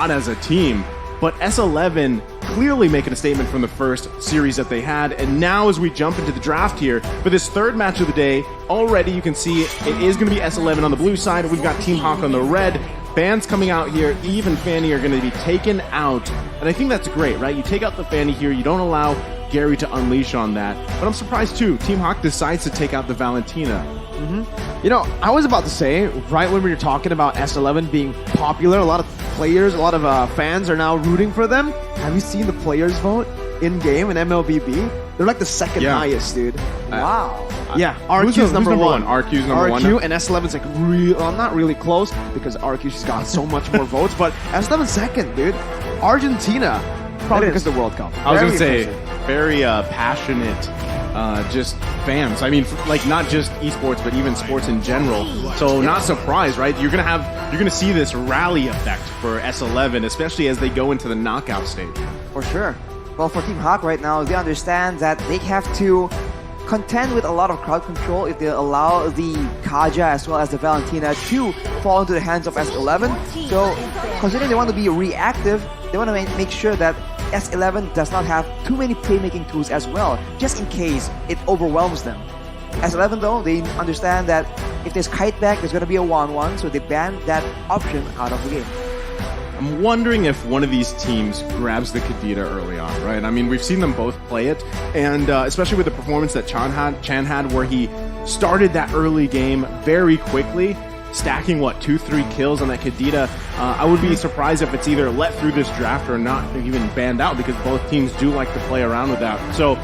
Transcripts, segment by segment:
not as a team, but S11 clearly making a statement from the first series that they had. And now as we jump into the draft here for this third match of the day, already you can see it is going to be S11 on the blue side. We've got Team HAQ on the red. Bans coming out here, Eve and Fanny are going to be taken out. And I think that's great, right? You take out the Fanny here, you don't allow Gary to unleash on that. But I'm surprised too, Team HAQ decides to take out the Valentina. You know, I was about to say, right when we were talking about S11 being popular, a lot of players, a lot of fans are now rooting for them. Have you seen the players vote in-game in MLBB? They're like the second highest, dude. Wow. Yeah, RQ's number one. RQ's number one. RQ and S11's like not really close because RQ's got so much more votes, but S11's second, dude. Argentina, probably because of the World Cup. I was going to say, very passionate just fans. I mean, like not just esports, but even sports in general. So not surprised, right? You're gonna see this rally effect for S11, especially as they go into the knockout stage. For sure. Well, for Team HAQ right now, they understand that they have to contend with a lot of crowd control if they allow the Kaja as well as the Valentina to fall into the hands of S11. So, considering they want to be reactive, they want to make sure that S11 does not have too many playmaking tools as well, just in case it overwhelms them. S11 though, they understand that if there's kite back, there's going to be a 1-1, so they ban that option out of the game. I'm wondering if one of these teams grabs the Kadita early on, right? I mean, we've seen them both play it, and especially with the performance that Chan had, where he started that early game very quickly, stacking, 2-3 kills on that Kadita. I would be surprised if it's either let through this draft or not even banned out, because both teams do like to play around with that. So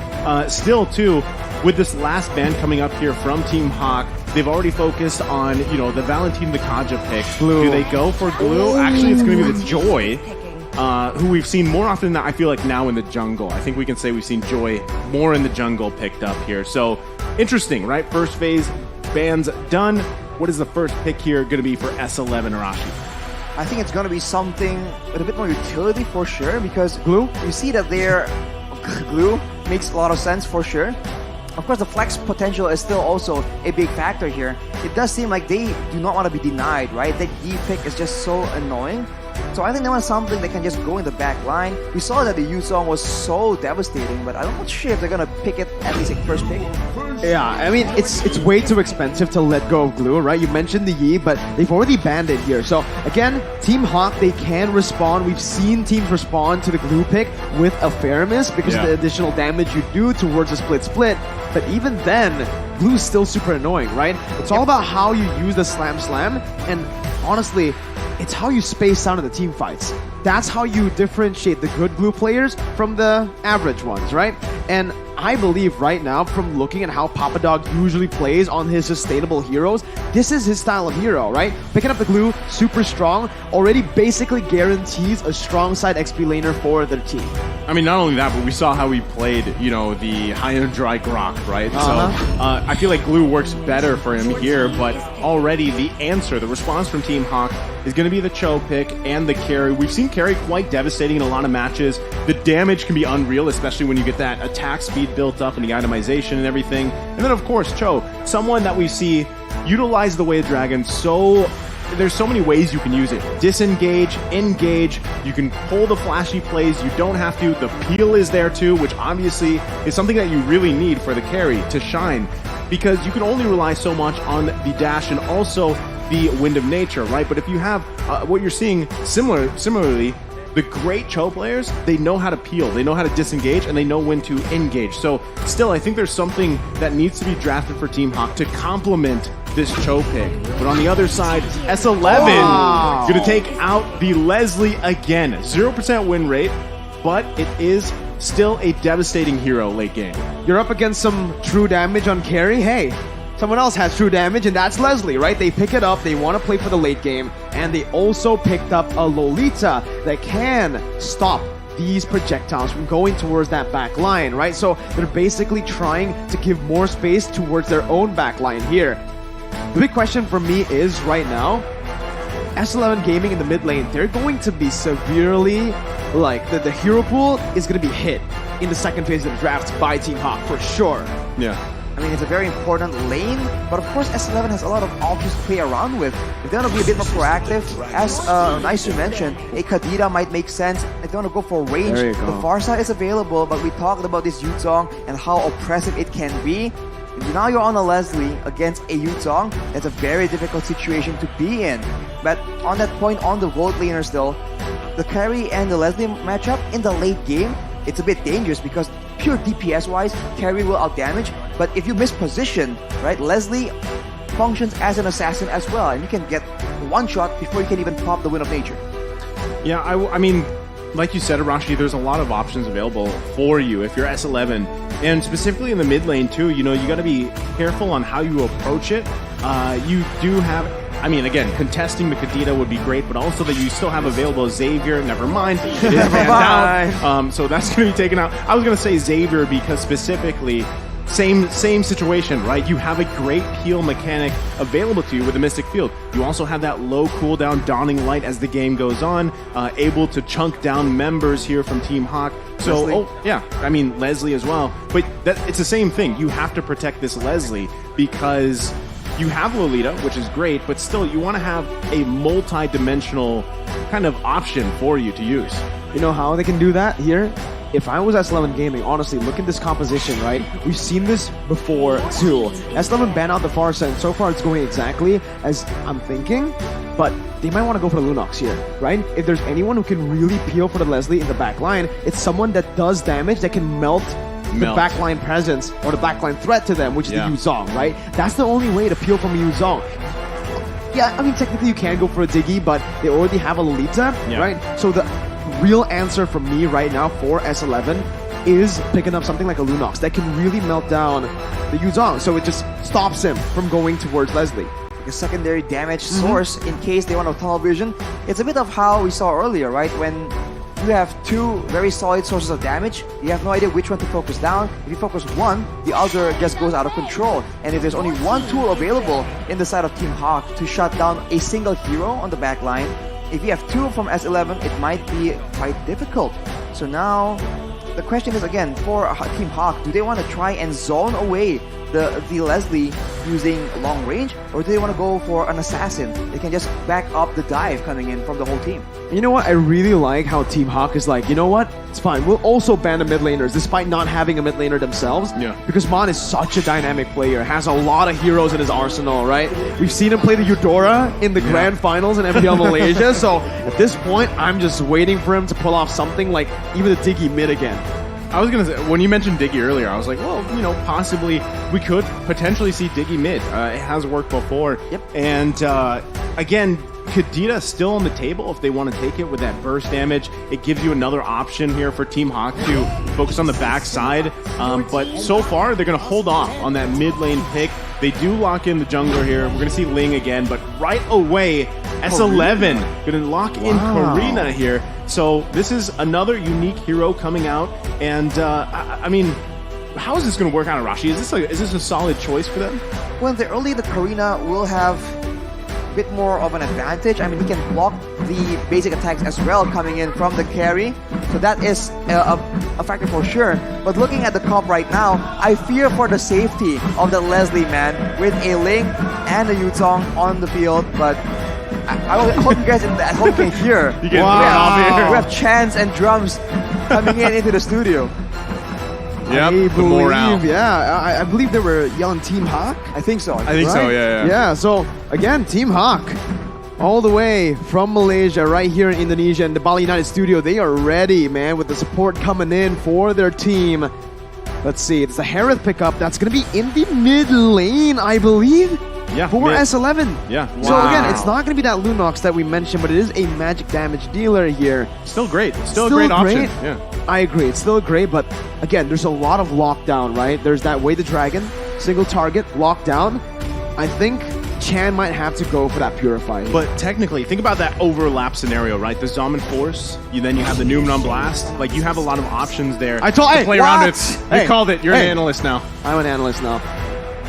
still too, with this last ban coming up here from Team HAQ, they've already focused on, the Valentina the Kaja pick. Glue. Do they go for Glue? Actually, it's going to be the Joy, who we've seen more often than I feel like now in the jungle. I think we can say we've seen Joy more in the jungle picked up here. So interesting, right? First phase bans done. What is the first pick here going to be for S11, Arashi? I think it's going to be something with a bit more utility for sure, because Glue, you see that their Glue makes a lot of sense for sure. Of course, the flex potential is still also a big factor here. It does seem like they do not want to be denied, right? That D pick is just so annoying. So I think they want something that can just go in the back line. We saw that the Yu song was so devastating, but I'm not sure if they're gonna pick it at least like first pick. Yeah, I mean, it's way too expensive to let go of Glue, right? You mentioned the Yi, but they've already banned it here. So again, Team HAQ, they can respond. We've seen teams respond to the Glue pick with a fairness because of the additional damage you do towards a split. But even then, Glue's still super annoying, right? It's all about how you use the slam, and honestly, it's how you space out in the team fights. That's how you differentiate the good Glue players from the average ones, right? And I believe right now, from looking at how Papadog usually plays on his sustainable heroes, this is his style of hero, right? Picking up the Glue, super strong, already basically guarantees a strong side XP laner for their team. I mean, not only that, but we saw how he played, the high and dry Grok, right? So I feel like Glue works better for him here, but already the answer, the response from Team HAQ is going to be the Cho pick and the carry. We've seen carry quite devastating in a lot of matches. The damage can be unreal, especially when you get that attack speed built up and the itemization and everything. And then, of course, Cho, someone that we see utilize the Wave Dragon so... There's so many ways you can use it. Disengage, engage, you can pull the flashy plays, you don't have to. The peel is there too, which obviously is something that you really need for the carry to shine, because you can only rely so much on the dash and also the Wind of Nature, right? But if you have what you're seeing similarly, the great Cho players, they know how to peel, they know how to disengage, and they know when to engage. So still, I think there's something that needs to be drafted for Team HAQ to complement this Cho pick. But on the other side, S11 going to take out the Leslie again. 0% win rate, but it is still a devastating hero late game. You're up against some true damage on carry. Hey, someone else has true damage, and that's Leslie, right? They pick it up, they want to play for the late game, and they also picked up a Lolita that can stop these projectiles from going towards that back line, right? So they're basically trying to give more space towards their own back line here. The big question for me is right now, S11 Gaming in the mid lane, they're going to be severely, the hero pool is going to be hit in the second phase of the draft by Team HAQ for sure. Yeah. I mean, it's a very important lane, but of course S11 has a lot of options to play around with. If they want to be a bit more proactive, as Nice to mention, a Kadira might make sense. If they want to go for range, There you the go. far side is available, but we talked about this Yuzong and how oppressive it can be. Now you're on a Leslie against a Yuzong. That's a very difficult situation to be in. But on that point, on the road laner still, the carry and the Leslie matchup in the late game, it's a bit dangerous because pure DPS-wise, carry will outdamage. But if you miss position, right, Leslie functions as an assassin as well, and you can get one shot before you can even pop the Wind of Nature. Yeah, I mean, like you said, Arashi, there's a lot of options available for you if you're S11. And specifically in the mid lane too, you know, you got to be careful on how you approach it. You do have, I mean, again, contesting the Kadita would be great, but also that you still have available Xavier. Never mind. It is banned out. So that's going to be taken out. I was going to say Xavier because specifically, same situation, right? You have a great peel mechanic available to you with the Mystic Field. You also have that low cooldown Dawning Light as the game goes on, able to chunk down members here from Team HAQ. So, Leslie. oh yeah, I mean Leslie as well. But it's the same thing. You have to protect this Leslie because you have Lolita, which is great, but still you want to have a multi-dimensional kind of option for you to use. You know how they can do that here? If I was S11 Gaming, honestly, look at this composition, right? We've seen this before too. S11 banned out the far side, and so far it's going exactly as I'm thinking, but they might want to go for the Lunox here, right? If there's anyone who can really peel for the Leslie in the back line, it's someone that does damage, that can melt the backline presence or the backline threat to them, which is the Yuzong, right? That's the only way to peel from a Yuzong. Yeah, I mean, technically you can go for a Diggy, but they already have a Lolita, right? So the real answer from me right now for S11 is picking up something like a Lunox that can really melt down the Yuzong, so it just stops him from going towards Leslie. A secondary damage source in case they want to tunnel vision. It's a bit of how we saw earlier, right? When you have two very solid sources of damage, you have no idea which one to focus down. If you focus one, the other just goes out of control. And if there's only one tool available in the side of Team HAQ to shut down a single hero on the back line, if you have two from S11, it might be quite difficult. So now, the question is again, for Team HAQ, do they want to try and zone away the Leslie using long range, or do they want to go for an assassin? They can just back up the dive coming in from the whole team. You know what? I really like how Team HAQ is like, you know what? It's fine. We'll also ban the mid laners, despite not having a mid laner themselves. Yeah. Because Mon is such a dynamic player, has a lot of heroes in his arsenal, right? We've seen him play the Eudora in the grand finals in MPL Malaysia, so at this point, I'm just waiting for him to pull off something like even the Diggy mid again. I was gonna say, when you mentioned Diggy earlier, I was like, well, you know, possibly we could potentially see Diggy mid. It has worked before. Yep. And again, Kadita still on the table if they want to take it with that burst damage. It gives you another option here for Team HAQ to focus on the backside. But so far, they're gonna hold off on that mid lane pick. They do lock in the jungler here. We're gonna see Ling again, but right away, S11 gonna lock in Karina here. So this is another unique hero coming out, and I mean, how is this going to work out, Arashi? Is this a solid choice for them? Well, in the early, the Karina will have a bit more of an advantage. I mean, he can block the basic attacks as well coming in from the carry, so that is a factor for sure. But looking at the comp right now, I fear for the safety of the Leslie, man, with a Ling and a Yuzong on the field, but I hope you guys at home can hear. You get off here. We have chants and drums coming into the studio. Yep, I the morale. believe, I believe they were yelling Team HAQ. I think so. I think so, yeah. Yeah, so again, Team HAQ, all the way from Malaysia, right here in Indonesia, in the Bali United studio, they are ready, man, with the support coming in for their team. Let's see, it's the Harith pickup that's going to be in the mid lane, I believe. Yeah, for mid. S11. Yeah. So again, it's not going to be that Lunox that we mentioned, but it is a magic damage dealer here. Still great. Still a great option. Yeah. I agree. It's still great, but again, there's a lot of lockdown, right? There's that Way the Dragon, single target, lockdown. I think Chan might have to go for that Purify. But technically, think about that overlap scenario, right? The Zombie Force, then you have the Numenon Blast. Like, you have a lot of options there to play around it. You called it. You're an analyst now. I'm an analyst now.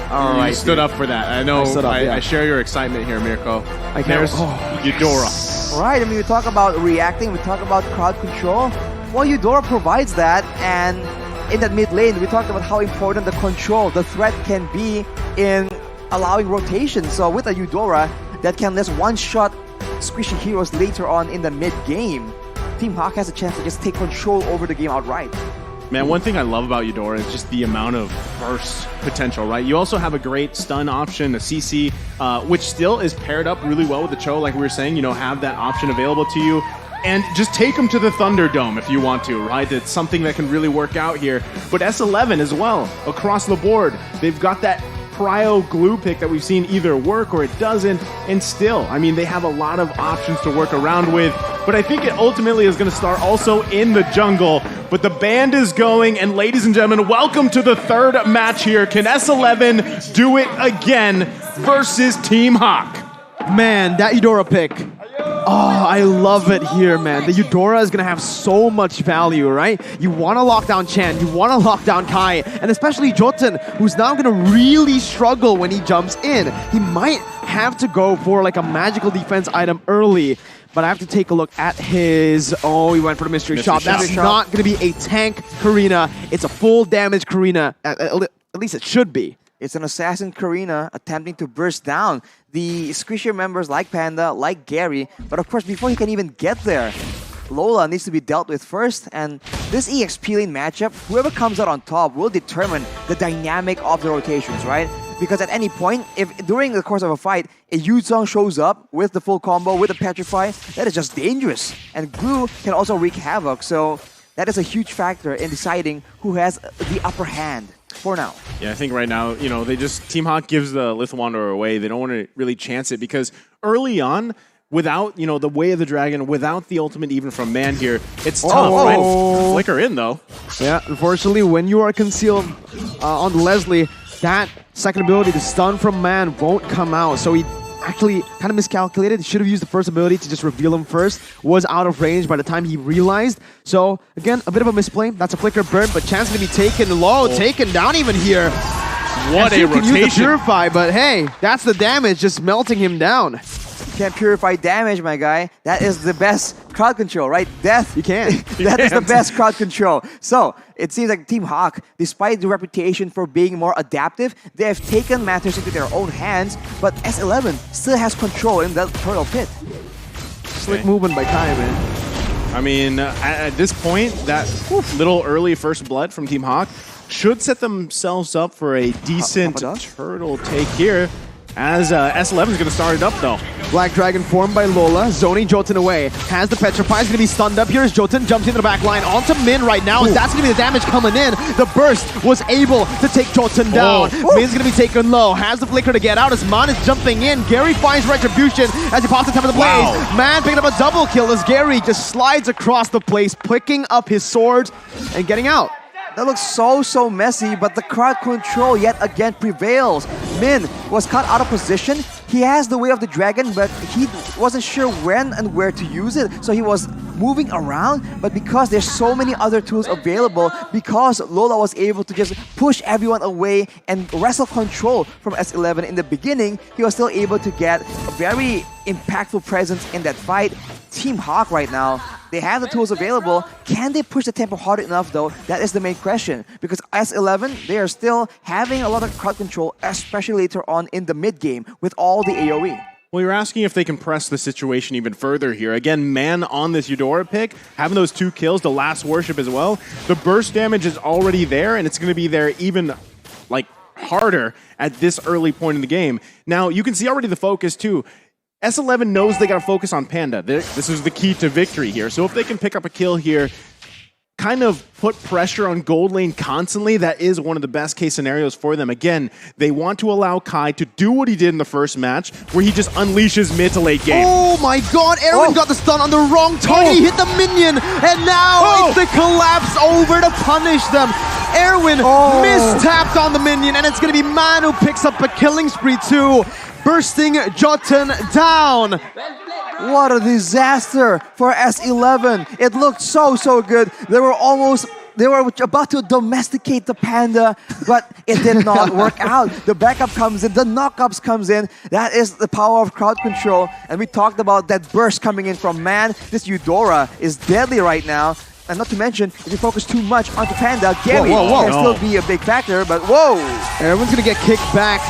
All right, stood up for that. I know. I I share your excitement here, Mirko. I There's Eudora. All right, I mean, we talk about reacting, we talk about crowd control. Well, Eudora provides that, and in that mid lane, we talked about how important the control, the threat can be in allowing rotation. So with a Eudora that can let one-shot squishy heroes later on in the mid-game, Team HAQ has a chance to just take control over the game outright. Man, one thing I love about Eudora is just the amount of burst potential, right? You also have a great stun option, a CC, which still is paired up really well with the Cho, like we were saying, have that option available to you. And just take them to the Thunderdome if you want to, right? It's something that can really work out here. But S11 as well, across the board, they've got that prio glue pick that we've seen either work or it doesn't, and still, I mean, they have a lot of options to work around with, but I think it ultimately is going to start also in the jungle, but the band is going, and ladies and gentlemen, welcome to the third match here. Can S11 do it again versus Team HAQ? Man, that Eudora pick. Oh, I love it here, man. The Eudora is going to have so much value, right? You want to lock down Chen, you want to lock down Kai, and especially Jotun, who's now going to really struggle when he jumps in. He might have to go for like a magical defense item early, but I have to take a look at his... Oh, he went for the mystery shot. That's not going to be a tank Karina. It's a full damage Karina. At least it should be. It's an assassin Karina attempting to burst down the squishier members like Panda, like Gary. But of course, before he can even get there, Lola needs to be dealt with first. And this EXP lane matchup, whoever comes out on top will determine the dynamic of the rotations, right? Because at any point, if during the course of a fight, a Yuzong shows up with the full combo, with the Petrify, that is just dangerous. And Glue can also wreak havoc. So that is a huge factor in deciding who has the upper hand. For now. Yeah, I think right now, they just, Team HAQ gives the Lith Wanderer away. They don't want to really chance it because early on, without, the Way of the Dragon, without the ultimate even from Man here, it's tough, right? Flicker in, though. Yeah, unfortunately, when you are concealed on Leslie, that second ability, the stun from Man, won't come out. So he actually kind of miscalculated. He should have used the first ability to just reveal him first. Was out of range by the time he realized. So, again, a bit of a misplay. That's a flicker burn, but chance to be taken low, taken down even here. What a rotation. Use the Purify, but hey, that's the damage, just melting him down. You can't purify damage, my guy. That is the best crowd control, right? Death. You can't. That is the best crowd control. So, it seems like Team HAQ, despite the reputation for being more adaptive, they have taken matters into their own hands, but S11 still has control in that turtle pit. Slick movement by Kai, man. I mean, at this point, that little early first blood from Team HAQ should set themselves up for a decent turtle take here. As S11 is going to start it up, though. Black Dragon formed by Lola, zoning Jotun away. Has the Petrify, is going to be stunned up here as Jotun jumps into the back line onto Min right now, and that's going to be the damage coming in. The burst was able to take Jotun down. Min's going to be taken low, has the flicker to get out as Man is jumping in. Gary finds retribution as he pops the top of the blaze. Man picking up a double kill as Gary just slides across the place, picking up his swords and getting out. That looks so messy, but the crowd control yet again prevails. Min was cut out of position. He has the Way of the Dragon, but he wasn't sure when and where to use it. So he was moving around, but because there's so many other tools available, because Lola was able to just push everyone away and wrestle control from S11 in the beginning, he was still able to get a very impactful presence in that fight. Team HAQ right now, they have the tools available. Can they push the tempo hard enough though? That is the main question. Because S11, they are still having a lot of crowd control, especially later on in the mid game with all the AoE. Well, you're asking if they can press the situation even further here. Again, Man on this Eudora pick, having those 2 kills, the last worship as well. The burst damage is already there, and it's going to be there even harder at this early point in the game. Now, you can see already the focus too. S11 knows they got to focus on Panda. This is the key to victory here. So if they can pick up a kill here, kind of put pressure on gold lane constantly, that is one of the best case scenarios for them. Again, they want to allow Kai to do what he did in the first match, where he just unleashes mid to late game. Oh my god, Erwin got the stun on the wrong target. He hit the minion, and now it's the collapse over to punish them. Erwin mistapped on the minion, and it's going to be Man who picks up a killing spree too. Bursting Jotun down. What a disaster for S11. It looked so good. They were about to domesticate the Panda, but it did not work out. The backup comes in, the knockups comes in. That is the power of crowd control. And we talked about that burst coming in from Man. This Eudora is deadly right now. And not to mention, if you focus too much onto Panda, Gary whoa. can still be a big factor, but whoa! Everyone's gonna get kicked back.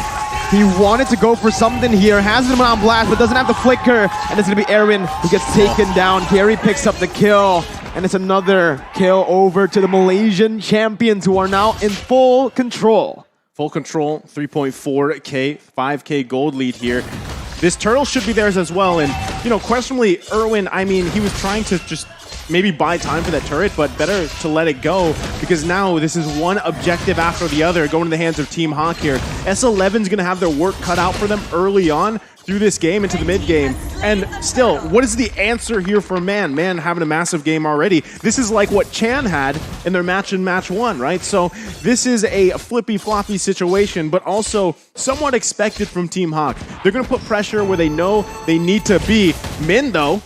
He wanted to go for something here, has him on blast, but doesn't have the flicker. And it's gonna be Erwin who gets taken down. Gary picks up the kill, and it's another kill over to the Malaysian champions who are now in full control. Full control, 3.4K, 5K gold lead here. This turtle should be theirs as well. And, you know, questionably, Erwin, I mean, he was trying to just maybe buy time for that turret, but better to let it go because now this is one objective after the other going to the hands of Team HAQ here. S11's going to have their work cut out for them early on through this game into the mid game. And still, what is the answer here for Man? Man having a massive game already. This is like what Chan had in their match in match 1, right? So this is a flippy-floppy situation, but also somewhat expected from Team HAQ. They're going to put pressure where they know they need to be. Min, though,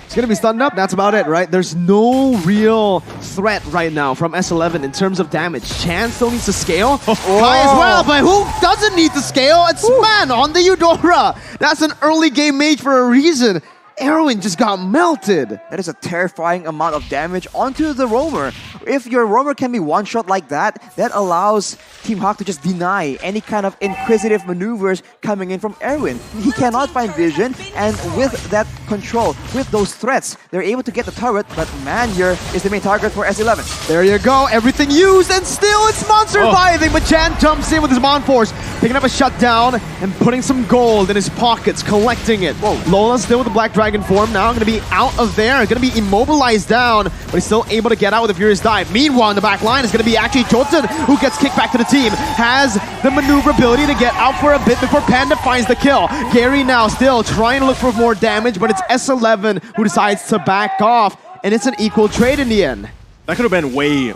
It's gonna be stunned up, that's about it, right? There's no real threat right now from S11 in terms of damage. Chan still needs to scale. Kai as well, but who doesn't need to scale? It's Man on the Eudora. That's an early game mage for a reason. Erwin just got melted. That is a terrifying amount of damage onto the roamer. If your roamer can be one-shot like that, that allows Team HAQ to just deny any kind of inquisitive maneuvers coming in from Erwin. He cannot find vision, and with that control, with those threats, they're able to get the turret, but Man here is the main target for S11. There you go, everything used, and still it's Mon surviving, but Chan jumps in with his Mon Force, picking up a shutdown and putting some gold in his pockets, collecting it. Lola still with the Black Dragon form now, going to be out of there, going to be immobilized down, but he's still able to get out with a Furious Dive. Meanwhile, in the back line is going to be actually Jotun, who gets kicked back to the team, has the maneuverability to get out for a bit before Panda finds the kill. Gary now still trying to look for more damage, but it's S11 who decides to back off, and it's an equal trade in the end. that could have been way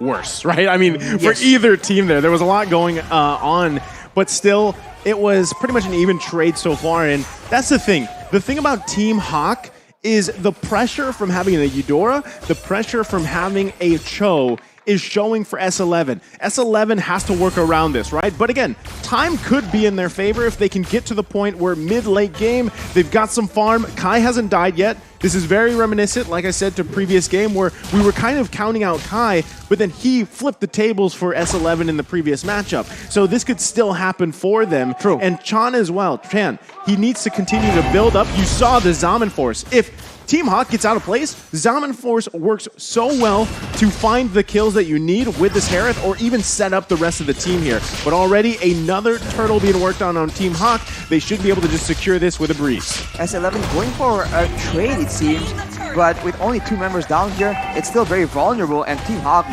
worse, right? I mean, for either team there was a lot going on, but still, it was pretty much an even trade so far, and that's the thing. The thing about Team HAQ is the pressure from having a Eudora, the pressure from having a Cho is showing for S11. S11 has to work around this, right? But again, time could be in their favor if they can get to the point where mid-late game, they've got some farm. Kai hasn't died yet. This is very reminiscent, like I said, to previous game where we were kind of counting out Kai, but then he flipped the tables for S11 in the previous matchup. So this could still happen for them. True. And Chan as well. Chan, he needs to continue to build up. You saw the Zaman Force. If Team HAQ gets out of place, Zaman Force works so well to find the kills that you need with this Harith or even set up the rest of the team here. But already another turtle being worked on Team HAQ. They should be able to just secure this with a breeze. S11 going for a trade, it seems, but with only 2 members down here, it's still very vulnerable, and Team HAQ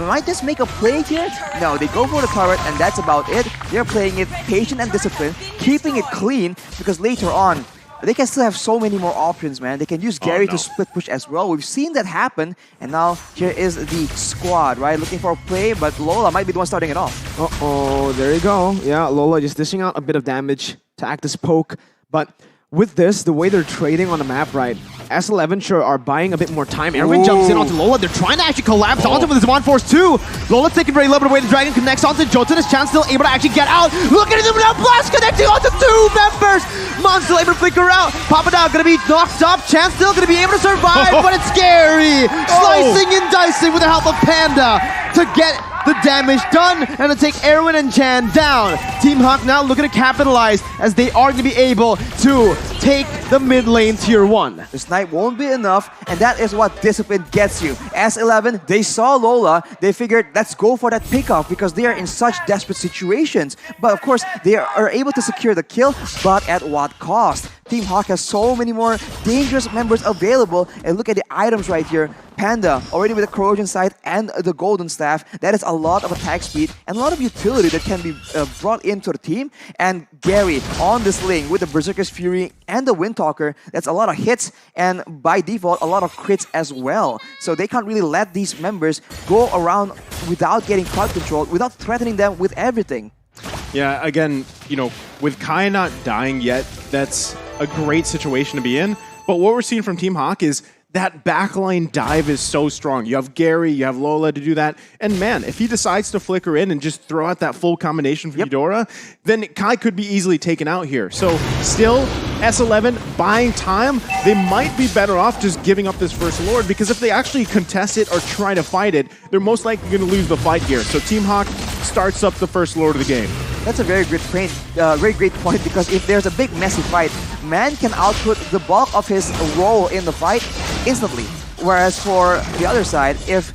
might just make a play here. No, they go for the turret, and that's about it. They're playing it patient and disciplined, keeping it clean, because later on, they can still have so many more options, man. They can use Gary to split push as well. We've seen that happen, and now here is the squad, right? Looking for a play, but Lola might be the one starting it off. Uh-oh, there you go. Yeah, Lola just dishing out a bit of damage to act as poke, but with this, the way they're trading on the map, right, S11 sure are buying a bit more time. Erwin jumps in onto Lola. They're trying to actually collapse onto him with his Mon Force too. Lola's taking very little bit away. The Dragon connects onto Jotun. His Chan still able to actually get out. Look at him now. Blast connecting onto 2 members. Mon still able to flicker out. Papadao gonna be knocked up. Chan still gonna be able to survive, but it's scary. Slicing and dicing with the help of Panda to get the damage done and to take Erwin and Chan down. Team HAQ now looking to capitalize as they are going to be able to take the mid lane tier 1. The snipe won't be enough, and that is what discipline gets you. S11, they saw Lola, they figured, let's go for that pickoff because they are in such desperate situations. But of course, they are able to secure the kill, but at what cost? Team HAQ has so many more dangerous members available, and look at the items right here. Panda, already with the Corrosion Sight and the Golden Staff, that is a lot of attack speed and a lot of utility that can be brought into the team. And Gary on this lane with the Berserker's Fury and the Windtalker, that's a lot of hits and by default a lot of crits as well. So they can't really let these members go around without getting crowd control, without threatening them with everything. Yeah, again, you know, with Kai not dying yet, that's a great situation to be in. But what we're seeing from Team HAQ is that backline dive is so strong. You have Gary, you have Lola to do that. And man, if he decides to flicker in and just throw out that full combination for Eudora, then Kai could be easily taken out here. So still, S11 buying time, they might be better off just giving up this first Lord, because if they actually contest it or try to fight it, they're most likely going to lose the fight here. So Team HAQ starts up the first Lord of the game. That's a very great point, because if there's a big messy fight, Man can output the bulk of his role in the fight instantly. Whereas for the other side, if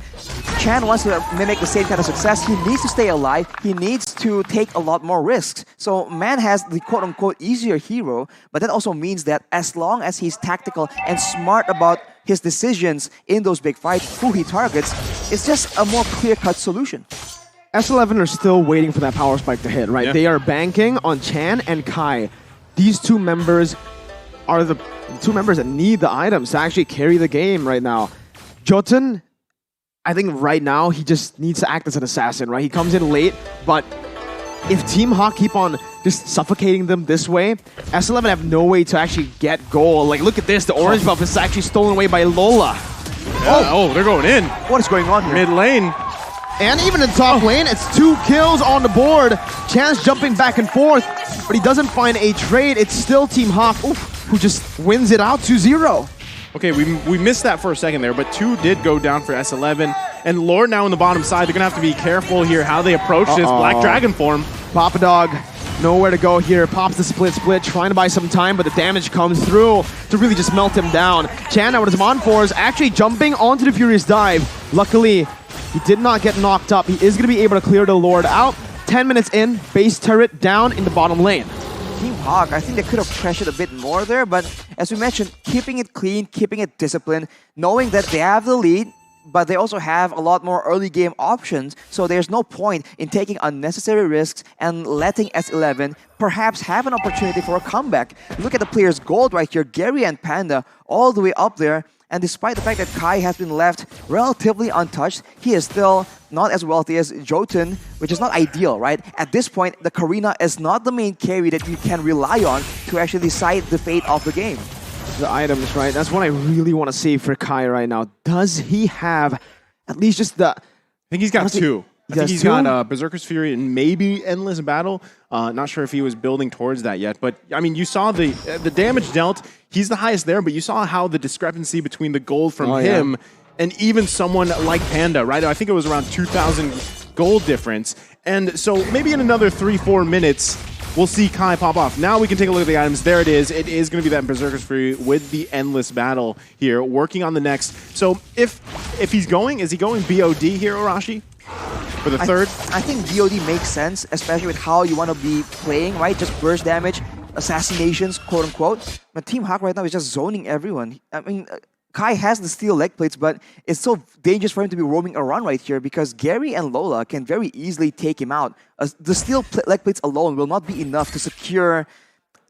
Chan wants to mimic the same kind of success, he needs to stay alive, he needs to take a lot more risks. So Man has the quote-unquote easier hero, but that also means that as long as he's tactical and smart about his decisions in those big fights, who he targets, it's just a more clear-cut solution. S11 are still waiting for that power spike to hit, right? Yeah. They are banking on Chan and Kai. These two members are the two members that need the items to actually carry the game right now. Jotun, I think right now he just needs to act as an assassin, right? He comes in late, but if Team HAQ keep on just suffocating them this way, S11 have no way to actually get goal. Like, look at this, the orange buff is actually stolen away by Lola. Yeah. Oh, they're going in. What is going on here? Mid lane. And even in top lane, it's 2 kills on the board. Chan's jumping back and forth, but he doesn't find a trade. It's still Team HAQ who just wins it out 2-0. Okay, we missed that for a second there, but 2 did go down for S11. And Lord now on the bottom side, they're going to have to be careful here how they approach this Black Dragon form. Papa Dog, nowhere to go here. Pops the split, trying to buy some time, but the damage comes through to really just melt him down. Chan, now with his on 4s, actually jumping onto the Furious Dive. Luckily, he did not get knocked up. He is going to be able to clear the Lord out. 10 minutes in, base turret down in the bottom lane. Team HAQ, I think they could have pressured a bit more there, but as we mentioned, keeping it clean, keeping it disciplined, knowing that they have the lead, but they also have a lot more early game options, so there's no point in taking unnecessary risks and letting S11 perhaps have an opportunity for a comeback. Look at the players' gold right here, Gary and Panda, all the way up there. And despite the fact that Kai has been left relatively untouched, he is still not as wealthy as Jotun, which is not ideal, right? At this point, the Karina is not the main carry that you can rely on to actually decide the fate of the game. The items, right? That's what I really want to see for Kai right now. Does he have at least just the... I think he's got 2. I think he's got Berserker's Fury and maybe Endless Battle. Not sure if he was building towards that yet. But, I mean, you saw the damage dealt. He's the highest there, but you saw how the discrepancy between the gold from him and even someone like Panda, right? I think it was around 2,000 gold difference. And so maybe in another 3-4 minutes, we'll see Kai pop off. Now we can take a look at the items. There it is. It is going to be that Berserker's Fury with the Endless Battle here, working on the next. So if he's going, is he going BOD here, Arashi? For the third? I think BOD makes sense, especially with how you want to be playing, right? Just burst damage, assassinations, quote unquote. But Team HAQ right now is just zoning everyone. I mean, Kai has the steel leg plates, but it's so dangerous for him to be roaming around right here because Gary and Lola can very easily take him out. The steel leg plates alone will not be enough to secure,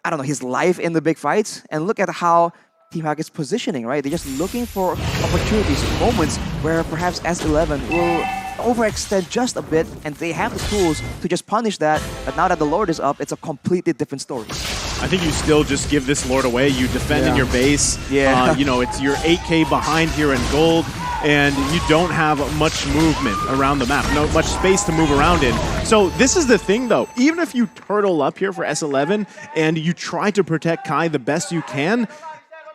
I don't know, his life in the big fights. And look at how Team HAQ is positioning, right? They're just looking for opportunities, moments where perhaps S11 will overextend just a bit, and they have the tools to just punish that. But now that the Lord is up, it's a completely different story. I think you still just give this Lord away. You defend in your base. Yeah. You know, it's your 8K behind here in gold, and you don't have much movement around the map. No much space to move around in. So this is the thing, though. Even if you turtle up here for S11 and you try to protect Kai the best you can,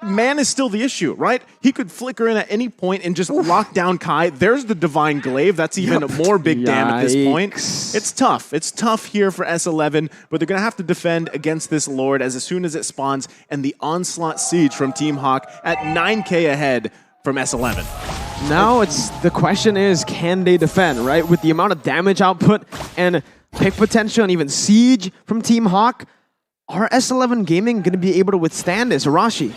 Man is still the issue, right? He could flicker in at any point and just lock down Kai. There's the Divine Glaive. That's even more big damn at this point. It's tough. It's tough here for S11, but they're going to have to defend against this Lord as soon as it spawns, and the Onslaught Siege from Team HAQ at 9K ahead from S11. Now the question is, can they defend, right? With the amount of damage output and pick potential and even siege from Team HAQ, are S11 Gaming going to be able to withstand this? Arashi?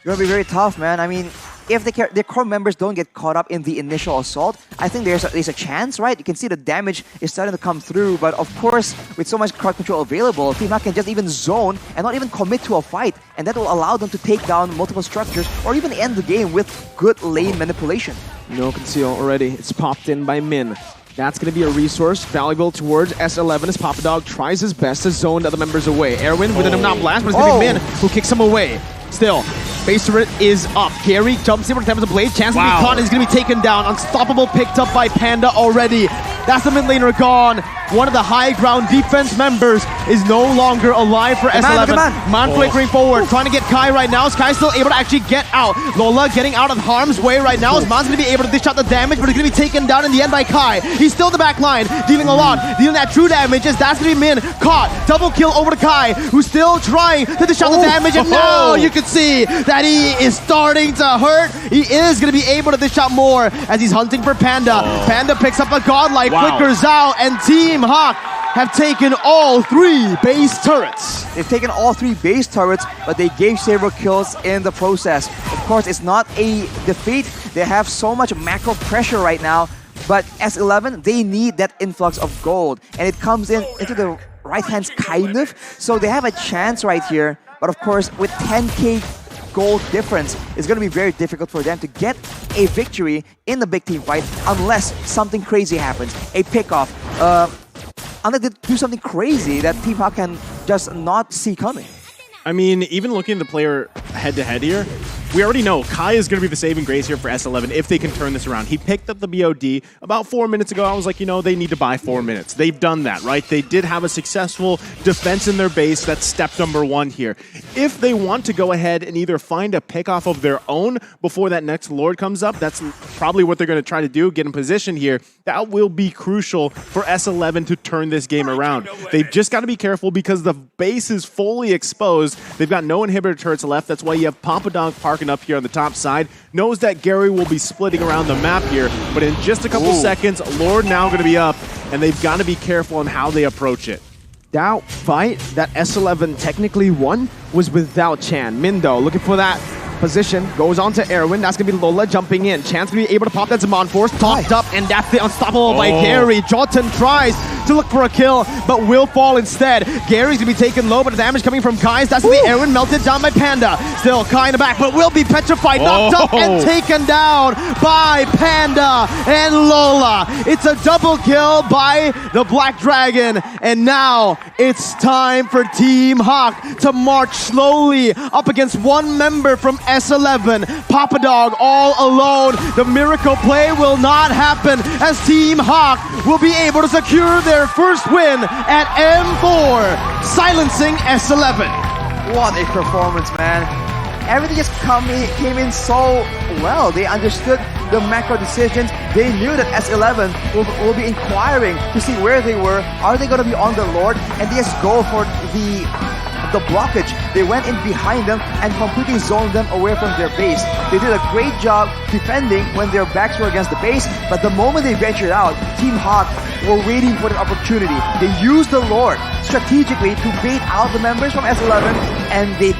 It's going to be very tough, man. I mean, if their core members don't get caught up in the initial assault, I think there's a chance, right? You can see the damage is starting to come through, but of course, with so much crowd control available, Team HAQ can just even zone and not even commit to a fight, and that will allow them to take down multiple structures or even end the game with good lane manipulation. No conceal already. It's popped in by Min. That's going to be a resource valuable towards S11 as Papa Dog tries his best to zone the other members away. Erwin with an not blast, but it's going to be Min who kicks him away. Still, base turret is up. Gary jumps in with the Tempest of Blade. Chance to be caught, and he's going to be taken down. Unstoppable picked up by Panda already. That's the mid laner gone. One of the high ground defense members is no longer alive for S11. Man flickering forward, trying to get Kai right now. Is Kai still able to actually get out? Lola getting out of harm's way right now. Is Man's going to be able to dish out the damage, but he's going to be taken down in the end by Kai. He's still in the back line, dealing a lot, dealing that true damage. As that's going to be Min caught. Double kill over to Kai, who's still trying to dish out the damage. And now you can see that he is starting to hurt. He is going to be able to dish out more as he's hunting for Panda. Panda picks up a godlike, flickers out, and Team HAQ have taken all 3 base turrets. They've taken all 3 base turrets, but they gave several kills in the process. Of course, it's not a defeat. They have so much macro pressure right now, but S11, they need that influx of gold, and it comes into the right hands kind of, so they have a chance right here. But of course, with 10k gold difference, it's going to be very difficult for them to get a victory in the big team fight unless something crazy happens, a pickoff, unless they do something crazy that Team HAQ can just not see coming. I mean, even looking at the player head-to-head here, we already know Kai is going to be the saving grace here for S11 if they can turn this around. He picked up the BOD about 4 minutes ago. I was like, you know, they need to buy 4 minutes. They've done that, right? They did have a successful defense in their base. That's step number 1 here. If they want to go ahead and either find a pick-off of their own before that next Lord comes up, that's probably what they're going to try to do, get in position here. That will be crucial for S11 to turn this game around. They've just got to be careful because the base is fully exposed. They've got no inhibitor turrets left. That's why you have Papadonk parking up here on the top side. Knows that Gary will be splitting around the map here, but in just a couple seconds, Lord now going to be up, and they've got to be careful on how they approach it. That fight that S11 technically won was without Chan. Mindo looking for that position, goes on to Erwin. That's going to be Lola jumping in. Chan's going to be able to pop that Zaman Force. Topped up, and that's the unstoppable by Gary. Jotun tries to look for a kill, but will fall instead. Gary's going to be taken low, but the damage coming from Kai's. That's going to be Erwin melted down by Panda. Still Kai in the back, but will be petrified. Knocked up and taken down by Panda and Lola. It's a double kill by the Black Dragon, and now it's time for Team HAQ to march slowly up against one member from S11. Papadog all alone. The miracle play will not happen as Team HAQ will be able to secure their first win at M4, silencing S11. What a performance, man. Everything just came in so well. They understood the macro decisions. They knew that S11 will be inquiring to see where they were. Are they going to be on the Lord? And they just go for the blockage. They went in behind them and completely zoned them away from their base. They did a great job defending when their backs were against the base, but the moment they ventured out, Team HAQ were waiting for the opportunity. They used the Lord strategically to bait out the members from S11, and they